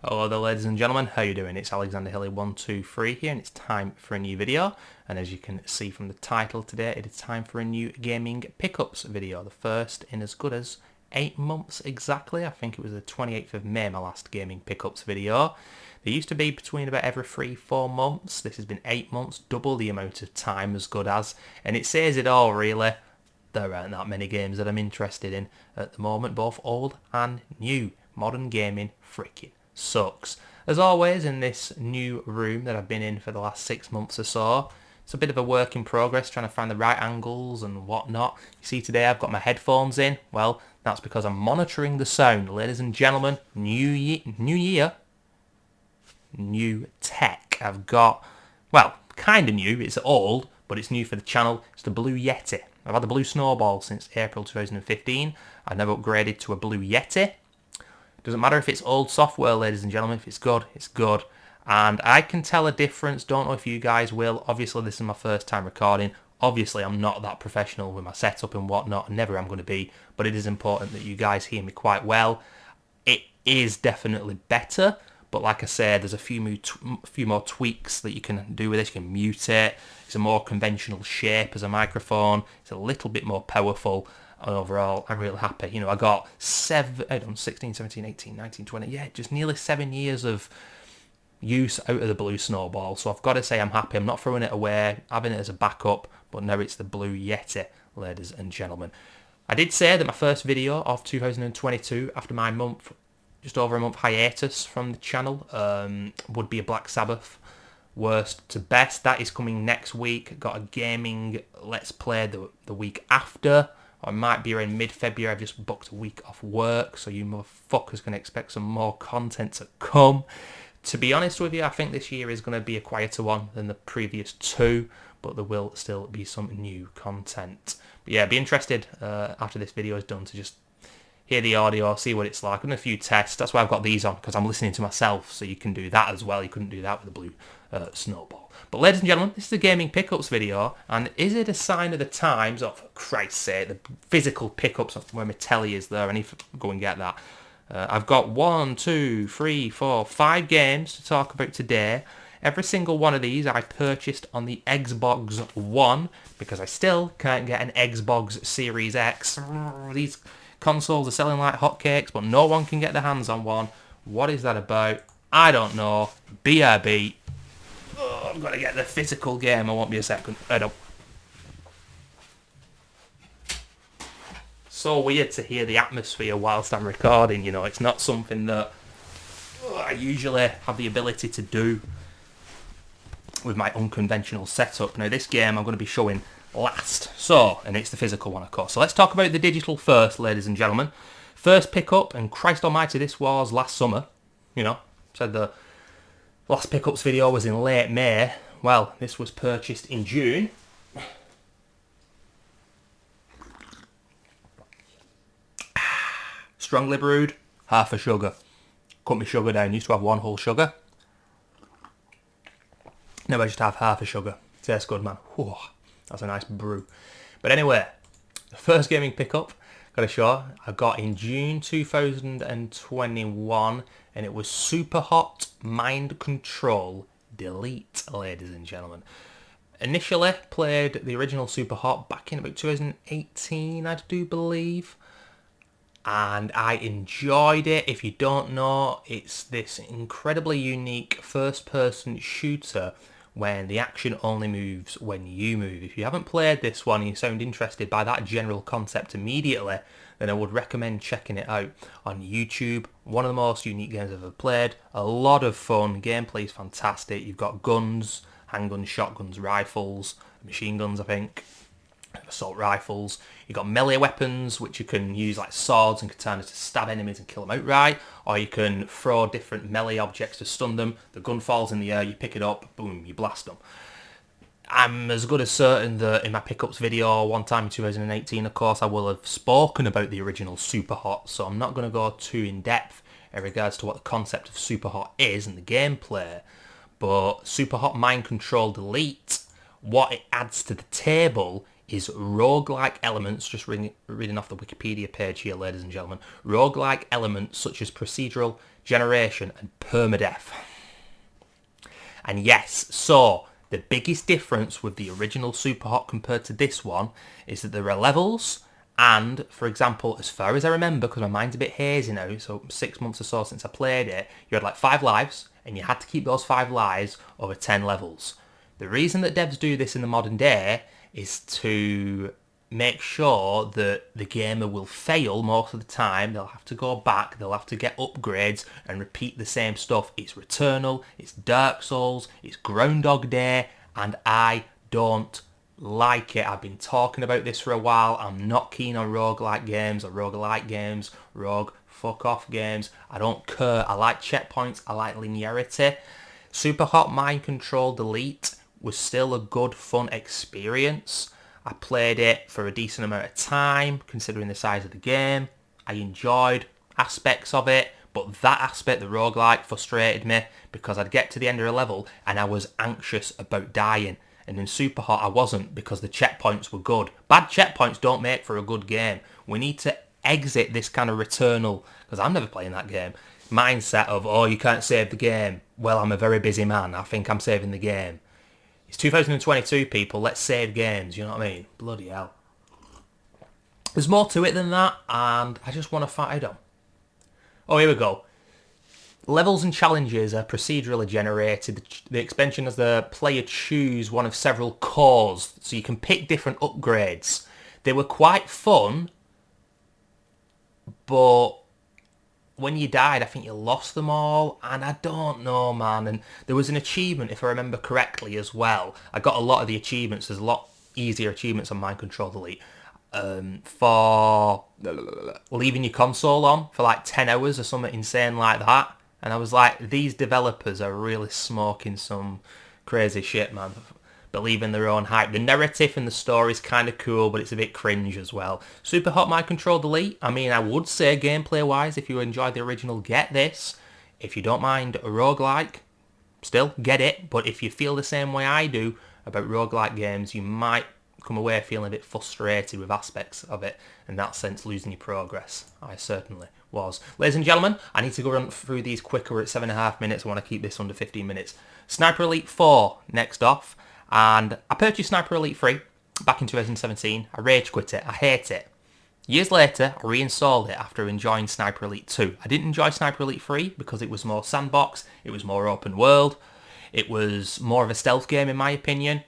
Hello there ladies and gentlemen, how you doing? It's Alexander Hilly123 here and it's time for a new video, and as you can see from the title today, it is time for a new gaming pickups video, the first in as good as 8 months exactly. I think it was the 28th of May my last gaming pickups video. They used to be between about every 3-4 months. This has been 8 months, double the amount of time as good as, and it says it all really. There aren't that many games that I'm interested in at the moment, both old and new. Modern gaming freaking sucks. As always, in this new room that I've been in for the last 6 months or so, it's a bit of a work in progress trying to find the right angles and whatnot. You see today I've got my headphones in. Well, that's because I'm monitoring the sound. Ladies and gentlemen, new year, new tech. I've got, well, kind of new. It's old, but it's new for the channel. It's the Blue Yeti. I've had the Blue Snowball since April 2015. I've never upgraded to a Blue Yeti. Doesn't matter if it's old software, ladies and gentlemen. If it's good, it's good. And I can tell a difference. Don't know if you guys will. Obviously, this is my first time recording. Obviously, I'm not that professional with my setup and whatnot. Never am going to be. But it is important that you guys hear me quite well. It is definitely better. But like I said, there's a few more tweaks that you can do with this. You can mute it. It's a more conventional shape as a microphone. It's a little bit more powerful. And overall, I'm really happy. You know, I got 16, 17, 18, 19, 20, yeah, just nearly 7 years of use out of the Blue Snowball. So I've got to say I'm happy. I'm not throwing it away, having it as a backup, but now it's the Blue Yeti, ladies and gentlemen. I did say that my first video of 2022, after my month, just over a month hiatus from the channel, would be a Black Sabbath worst to best. That is coming next week. Got a gaming Let's Play the week after. I might be around mid-February. I've just booked a week off work, so you motherfuckers can expect some more content to come. To be honest with you, I think this year is going to be a quieter one than the previous two, but there will still be some new content. But yeah, be interested after this video is done to just hear the audio, see what it's like, and a few tests. That's why I've got these on, because I'm listening to myself, so you can do that as well. You couldn't do that with the Blue Snowball. But ladies and gentlemen, this is a gaming pickups video, and is it a sign of the times? Oh, for Christ's sake, the physical pickups where my telly is there. I need to go and get that. I've got 1, 2, 3, 4, 5 games to talk about today. Every single one of these I purchased on the Xbox One, because I still can't get an Xbox Series X. These consoles are selling like hotcakes, but no one can get their hands on one. What is that about? I don't know. BRB. Oh, I've got to get the physical game. I won't be a second. I don't. So weird to hear the atmosphere whilst I'm recording, you know. It's not something that I usually have the ability to do with my unconventional setup. Now, this game I'm going to be showing last. So, and it's the physical one, of course. So let's talk about the digital first, ladies and gentlemen. First pickup, and Christ almighty, this was last summer. You know, said the last pickups video was in late May. Well, this was purchased in June. Strongly brewed, half a sugar. Cut my sugar down. Used to have 1 whole sugar. Now I just have half a sugar. Tastes good, man. Whew, that's a nice brew. But anyway, the first gaming pickup, got to show, I got in June 2021, and it was Super Hot Mind Control Delete, ladies and gentlemen. Initially played the original Super Hot back in about 2018, I do believe, and I enjoyed it. If you don't know, it's this incredibly unique first-person shooter when the action only moves when you move. If you haven't played this one and you sound interested by that general concept immediately, then I would recommend checking it out on YouTube. One of the most unique games I've ever played. A lot of fun. Gameplay is fantastic. You've got guns, handguns, shotguns, rifles, machine guns, I think, assault rifles. You've got melee weapons, which you can use like swords and katanas to stab enemies and kill them outright, or you can throw different melee objects to stun them. The gun falls in the air, you pick it up, boom, you blast them. I'm as good as certain that in my pickups video one time in 2018, of course, I will have spoken about the original Super Hot, so I'm not going to go too in depth in regards to what the concept of Super Hot is and the gameplay. But Super Hot Mind Control Delete, what it adds to the table is roguelike elements, just reading off the Wikipedia page here, ladies and gentlemen, roguelike elements such as procedural generation and permadeath. And yes, so the biggest difference with the original Superhot compared to this one is that there are levels, and, for example, as far as I remember, because my mind's a bit hazy now, so 6 months or so since I played it, you had like 5 lives, and you had to keep those 5 lives over 10 levels. The reason that devs do this in the modern day is to make sure that the gamer will fail most of the time. They'll have to go back, they'll have to get upgrades and repeat the same stuff. It's Returnal, it's Dark Souls, it's Groundhog Day, and I don't like it. I've been talking about this for a while. I'm not keen on roguelike games or roguelike games, fuck off games. I don't care. I like checkpoints, I like linearity. Superhot Mind Control Delete was still a good, fun experience. I played it for a decent amount of time, considering the size of the game. I enjoyed aspects of it, but that aspect, the roguelike, frustrated me because I'd get to the end of a level and I was anxious about dying. And in Superhot, I wasn't, because the checkpoints were good. Bad checkpoints don't make for a good game. We need to exit this kind of Returnal, because I'm never playing that game, mindset of, oh, you can't save the game. Well, I'm a very busy man. I think I'm saving the game. It's 2022, people. Let's save games, you know what I mean? Bloody hell. There's more to it than that, and I just want to fight on. Oh, here we go. Levels and challenges are procedurally generated. The expansion has the player choose one of several cores, so you can pick different upgrades. They were quite fun, but when you died, I think you lost them all, and I don't know, man. And there was an achievement, if I remember correctly, as well. I got a lot of the achievements. There's a lot easier achievements on Mind Control Delete for leaving your console on for like 10 hours or something insane like that. And I was like, these developers are really smoking some crazy shit, man. Believe in their own hype. The narrative and the story is kind of cool, but it's a bit cringe as well. Superhot Mind Control Delete. I mean, I would say gameplay-wise, if you enjoyed the original, get this. If you don't mind a roguelike, still get it. But if you feel the same way I do about roguelike games, you might come away feeling a bit frustrated with aspects of it. In that sense, losing your progress. I certainly was. Ladies and gentlemen, I need to go run through these quicker. We're at 7.5 minutes. I want to keep this under 15 minutes. Sniper Elite 4, next off. And I purchased Sniper Elite 3 back in 2017. I rage quit it. I hate it. Years later, I reinstalled it after enjoying Sniper Elite 2. I didn't enjoy Sniper Elite 3 because it was more sandbox, it was more open world, it was more of a stealth game in my opinion.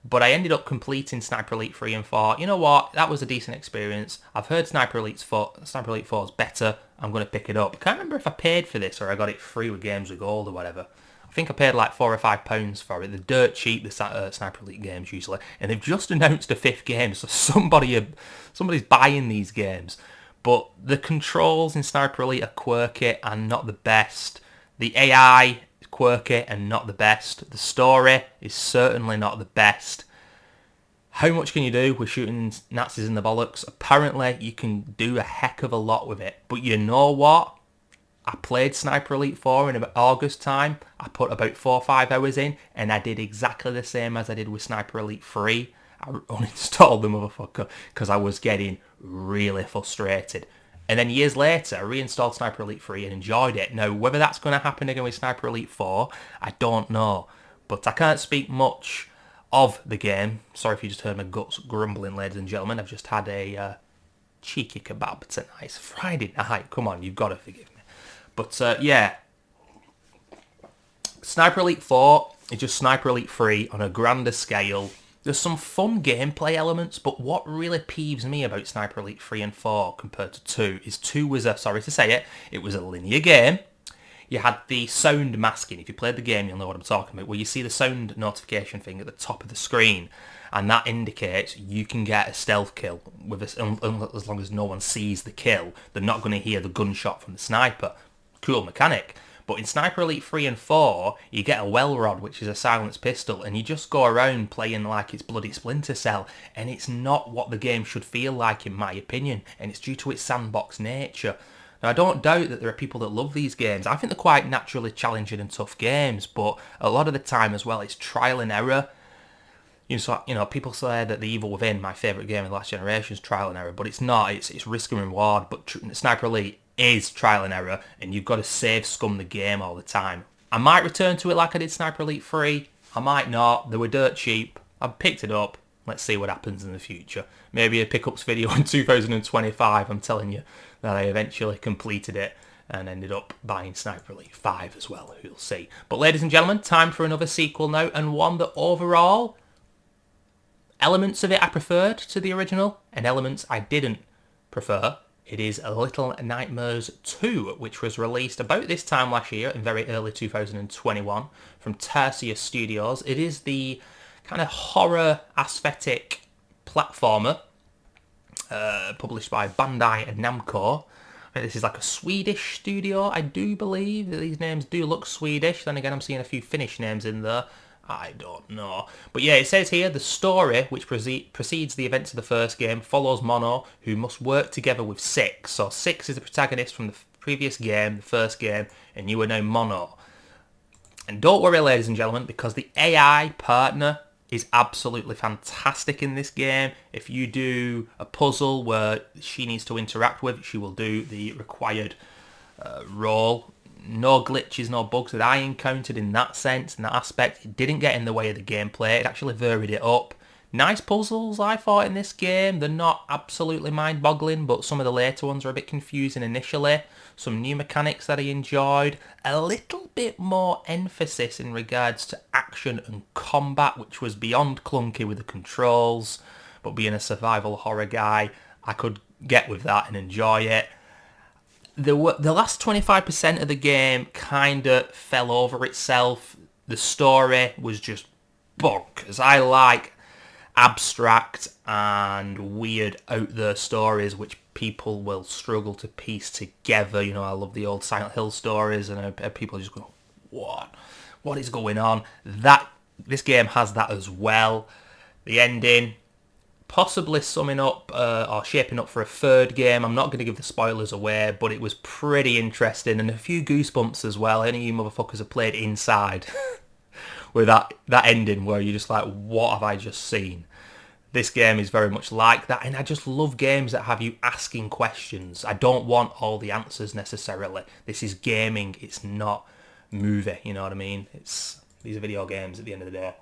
But I ended up completing Sniper Elite 3 and thought, you know what, that was a decent experience. I've heard Sniper Elite 4 is better. I'm going to pick it up. I can't remember if I paid for this or I got it free with Games with Gold or whatever. I think I paid like £4 or £5 for it. They're dirt cheap, the Sniper Elite games usually. And they've just announced a 5th game, so somebody's buying these games. But the controls in Sniper Elite are quirky and not the best. The AI is quirky and not the best. The story is certainly not the best. How much can you do with shooting Nazis in the bollocks? Apparently, you can do a heck of a lot with it. But you know what? I played Sniper Elite 4 in about August time. I put about 4 or 5 hours in, and I did exactly the same as I did with Sniper Elite 3. I uninstalled the motherfucker because I was getting really frustrated. And then years later, I reinstalled Sniper Elite 3 and enjoyed it. Now, whether that's going to happen again with Sniper Elite 4, I don't know. But I can't speak much of the game. Sorry if you just heard my guts grumbling, ladies and gentlemen. I've just had a cheeky kebab tonight. It's Friday night. Come on, you've got to forgive me. But yeah, Sniper Elite 4 is just Sniper Elite 3 on a grander scale. There's some fun gameplay elements, but what really peeves me about Sniper Elite 3 and 4 compared to 2 is 2 was sorry to say it was a linear game. You had the sound masking. If you played the game, you'll know what I'm talking about, where you see the sound notification thing at the top of the screen, and that indicates you can get a stealth kill with as long as no one sees the kill. They're not going to hear the gunshot from the sniper. Cool mechanic. But in Sniper Elite 3 and 4, you get a well rod, which is a silenced pistol, and you just go around playing like it's bloody Splinter Cell, and it's not what the game should feel like, in my opinion, and it's due to its sandbox nature. Now, I don't doubt that there are people that love these games. I think they're quite naturally challenging and tough games, but a lot of the time as well, it's trial and error. People say that The Evil Within, my favourite game of the last generation, is trial and error, but it's not. It's risk and reward. But Sniper Elite is trial and error, and you've got to save scum the game all the time. I might return to it like I did Sniper Elite 3. I might not. They were dirt cheap. I picked it up. Let's see what happens in the future. Maybe a pickups video in 2025. I'm telling you that I eventually completed it and ended up buying Sniper Elite 5 as well. You'll see. But ladies and gentlemen, time for another sequel now, and one that overall, elements of it I preferred to the original, and elements I didn't prefer. It is Little Nightmares 2, which was released about this time last year, in very early 2021, from Tarsier Studios. It is the kind of horror aesthetic platformer, published by Bandai and Namco. This is like a Swedish studio, I do believe. These names do look Swedish. Then again, I'm seeing a few Finnish names in there. I don't know. But yeah, it says here, the story, which precedes the events of the first game, follows Mono, who must work together with Six. So Six is the protagonist from the previous game, the first game, and you are now Mono. And don't worry, ladies and gentlemen, because the AI partner is absolutely fantastic in this game. If you do a puzzle where she needs to interact with, she will do the required role. No glitches, no bugs that I encountered in that sense, in that aspect. It didn't get in the way of the gameplay. It actually varied it up. Nice puzzles, I thought, in this game. They're not absolutely mind-boggling, but some of the later ones are a bit confusing initially. Some new mechanics that I enjoyed. A little bit more emphasis in regards to action and combat, which was beyond clunky with the controls. But being a survival horror guy, I could get with that and enjoy it. The last 25% of the game kind of fell over itself. The story was just bonkers. I like abstract and weird out there stories which people will struggle to piece together. You know, I love the old Silent Hill stories, and people just go, what is going on? This game has that as well. The ending, possibly summing up or shaping up for a third game. I'm not going to give the spoilers away, but it was pretty interesting and a few goosebumps as well. Any of you motherfuckers have played Inside with that ending where you're just like, what have I just seen? This game is very much like that, and I just love games that have you asking questions. I don't want all the answers necessarily. This is gaming, it's not movie, you know what I mean? These are video games at the end of the day.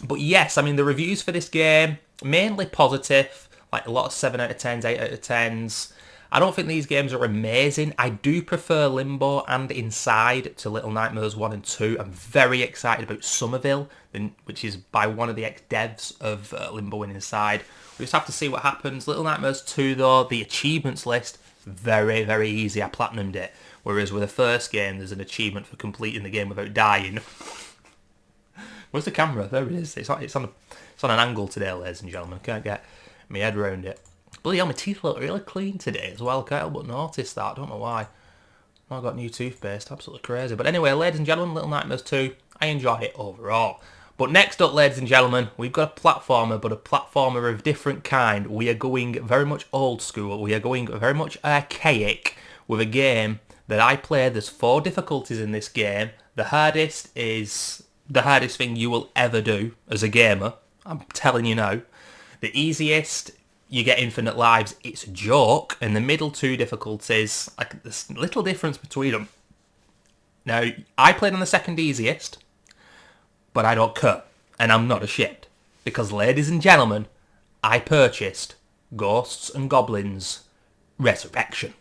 But yes, I mean, the reviews for this game, mainly positive, like a lot of 7 out of 10s, 8 out of 10s. I don't think these games are amazing. I do prefer Limbo and Inside to Little Nightmares 1 and 2. I'm very excited about Somerville, which is by one of the ex-devs of Limbo and Inside. We just have to see what happens. Little Nightmares 2, though, the achievements list, very, very easy. I platinumed it. Whereas with the first game, there's an achievement for completing the game without dying. Where's the camera? There it is. It's on an angle today, ladies and gentlemen. I can't get my head around it. Bloody hell, my teeth look really clean today as well. I can't help but notice that. I don't know why. I've got new toothpaste. Absolutely crazy. But anyway, ladies and gentlemen, Little Nightmares 2, I enjoyed it overall. But next up, ladies and gentlemen, we've got a platformer, but a platformer of different kind. We are going very much old school. We are going very much archaic with a game that I played. There's 4 difficulties in this game. The hardest is the hardest thing you will ever do as a gamer. I'm telling you now. The easiest, you get infinite lives. It's a joke. And the middle 2 difficulties, like there's little difference between them. Now, I played on the second easiest, but I don't care. And I'm not ashamed. Because, ladies and gentlemen, I purchased Ghosts and Goblins Resurrection.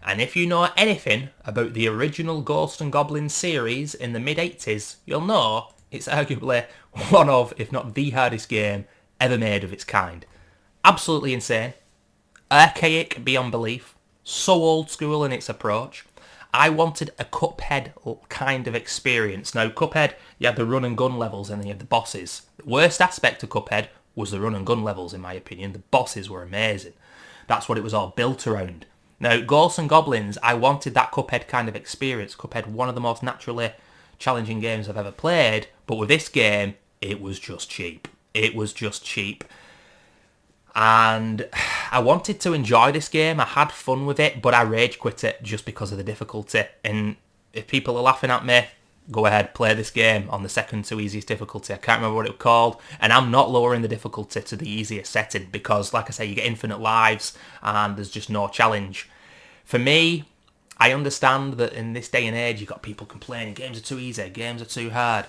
And if you know anything about the original Ghost and Goblin series in the mid-80s, you'll know it's arguably one of, if not the hardest game ever made of its kind. Absolutely insane. Archaic beyond belief. So old school in its approach. I wanted a Cuphead kind of experience. Now, Cuphead, you had the run and gun levels and then you had the bosses. The worst aspect of Cuphead was the run and gun levels, in my opinion. The bosses were amazing. That's what it was all built around. Now, Ghosts and Goblins, I wanted that Cuphead kind of experience. Cuphead, one of the most naturally challenging games I've ever played. But with this game, it was just cheap. It was just cheap. And I wanted to enjoy this game. I had fun with it, but I rage quit it just because of the difficulty. And if people are laughing at me, go ahead, play this game on the second to easiest difficulty. I can't remember what it was called, and I'm not lowering the difficulty to the easiest setting because, like I say, you get infinite lives and there's just no challenge. For me, I understand that in this day and age, you've got people complaining games are too easy, games are too hard.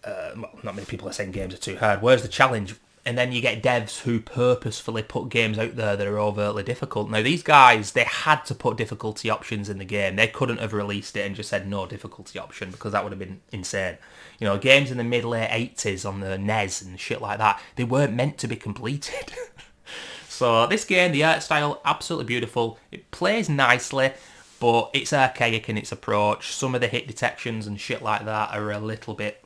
Well, not many people are saying games are too hard. Where's the challenge? And then you get devs who purposefully put games out there that are overtly difficult. Now, these guys, they had to put difficulty options in the game. They couldn't have released it and just said no difficulty option because that would have been insane. You know, games in the mid-late 80s on the NES and shit like that, they weren't meant to be completed. So this game, the art style, absolutely beautiful. It plays nicely, but it's archaic in its approach. Some of the hit detections and shit like that are a little bit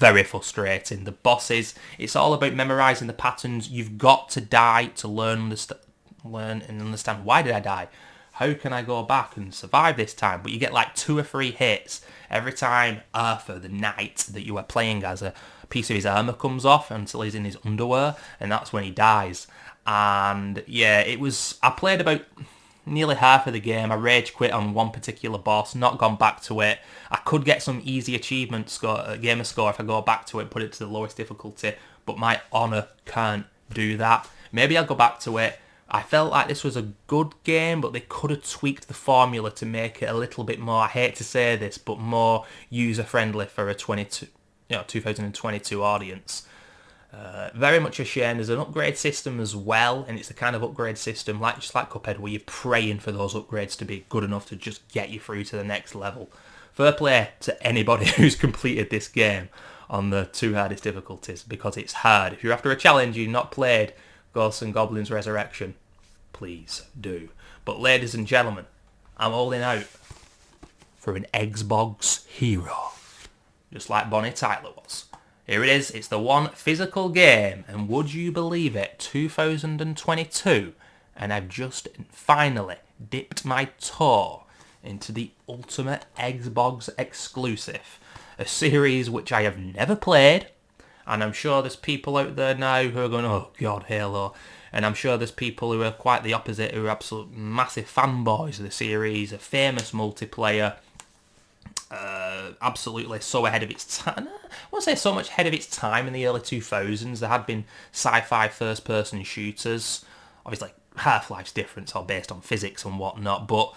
very frustrating. The bosses, it's all about memorising the patterns. You've got to die to learn and understand why did I die? How can I go back and survive this time? But you get like 2 or 3 hits every time Arthur, the knight that you are playing as, a piece of his armour comes off until he's in his underwear, and that's when he dies. And yeah, I played about nearly half of the game. I rage quit on one particular boss, not gone back to it. I could get some easy achievement score, gamer score, if I go back to it, put it to the lowest difficulty, but my honour can't do that. Maybe I'll go back to it. I felt like this was a good game, but they could have tweaked the formula to make it a little bit more, I hate to say this, but more user-friendly for a 2022 audience. Very much a shame. There's an upgrade system as well, and it's the kind of upgrade system just like Cuphead where you're praying for those upgrades to be good enough to just get you through to the next level. Fair play to anybody who's completed this game on the 2 hardest difficulties, because it's hard. If you're after a challenge you've not played Ghosts and Goblins Resurrection, please do. But ladies and gentlemen, I'm holding out for an Xbox hero, just like Bonnie Tyler was. Here it is, it's the one physical game, and would you believe it, 2022, and I've just finally dipped my toe into the ultimate Xbox exclusive, a series which I have never played, and I'm sure there's people out there now who are going, oh god, Halo, and I'm sure there's people who are quite the opposite, who are absolute massive fanboys of the series, a famous multiplayer, absolutely so ahead of its time. I won't say so much ahead of its time in the early 2000s. There had been sci-fi first-person shooters. Obviously, Half-Life's different, it's all based on physics and whatnot, but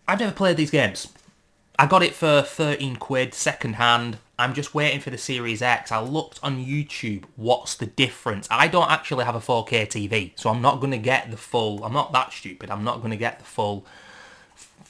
I've never played these games. I got it for 13 quid, second hand. I'm just waiting for the Series X. I looked on YouTube, what's the difference? I don't actually have a 4K TV, so I'm not going to get the full, I'm not that stupid, I'm not going to get the full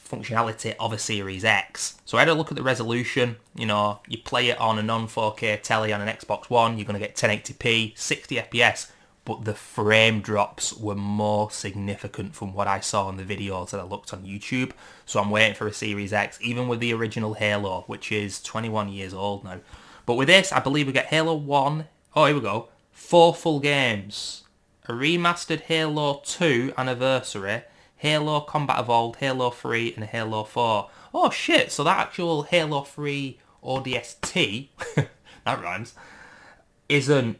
functionality of a Series X. So I had a look at the resolution. You know, you play it on a non-4K telly on an Xbox One, you're going to get 1080p, 60 FPS, but the frame drops were more significant from what I saw in the videos that I looked on YouTube. So I'm waiting for a Series X, even with the original Halo, which is 21 years old now. But with this, I believe we get Halo 1, oh here we go, 4 full games, a remastered Halo 2 anniversary, Halo Combat Evolved, Halo 3, and Halo 4. Oh shit, so that actual Halo 3 ODST, that rhymes, isn't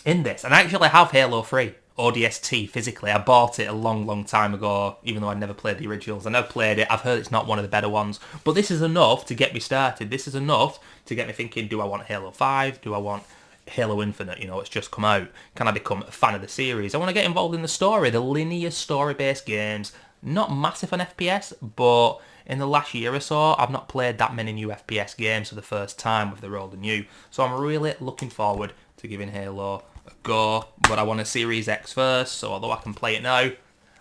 in this. And I actually have Halo 3 ODST physically. I bought it a long time ago, even though I'd never played the originals. I never played it. I've heard it's not one of the better ones. But this is enough to get me started. This is enough to get me thinking, do I want Halo 5? Do I want Halo Infinite? You know, it's just come out. Can I become a fan of the series? I want to get involved in the story, the linear story-based games. Not massive on FPS, but in the last year or so, I've not played that many new FPS games for the first time with the old and new. So I'm really looking forward to giving Halo a go, but I want a Series X first, so although I can play it now,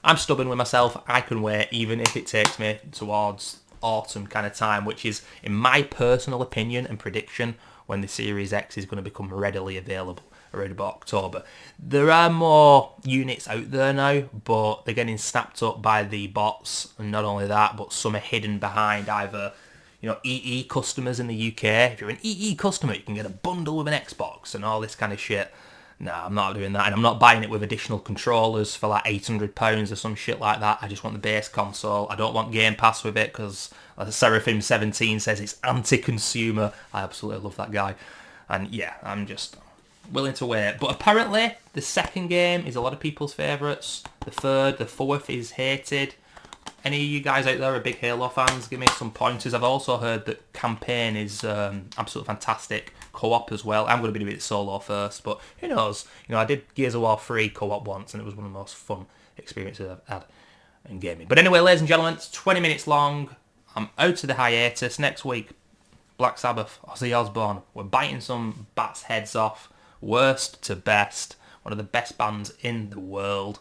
I'm stubborn with myself. I can wait, even if it takes me towards autumn kind of time, which is, in my personal opinion and prediction, when the Series X is going to become readily available around about October. There are more units out there now, but they're getting snapped up by the bots, and not only that, but some are hidden behind either, you know, EE customers in the UK. If you're an EE customer, you can get a bundle with an Xbox and all this kind of shit. Nah, I'm not doing that, and I'm not buying it with additional controllers for like £800 or some shit like that. I just want the base console. I don't want Game Pass with it because, as Seraphim17 says, it's anti-consumer. I absolutely love that guy. And yeah, I'm just willing to wait. But apparently, the second game is a lot of people's favourites. The third, the fourth is hated. Any of you guys out there are big Halo fans? Give me some pointers. I've also heard that campaign is absolutely fantastic. Co-op as well. I'm going to be doing it solo first, but who knows? You know, I did Gears of War 3 co-op once, and it was one of the most fun experiences I've had in gaming. But anyway, ladies and gentlemen, it's 20 minutes long. I'm out of the hiatus. Next week, Black Sabbath, Ozzy Osbourne. We're biting some bats' heads off. Worst to best. One of the best bands in the world.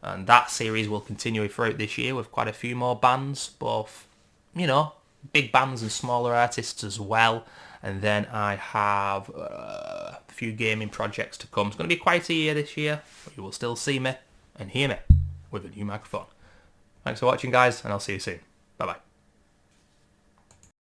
And that series will continue throughout this year with quite a few more bands, both, you know, big bands and smaller artists as well. And then I have a few gaming projects to come. It's going to be quite a year this year, but you will still see me and hear me with a new microphone. Thanks for watching, guys, and I'll see you soon.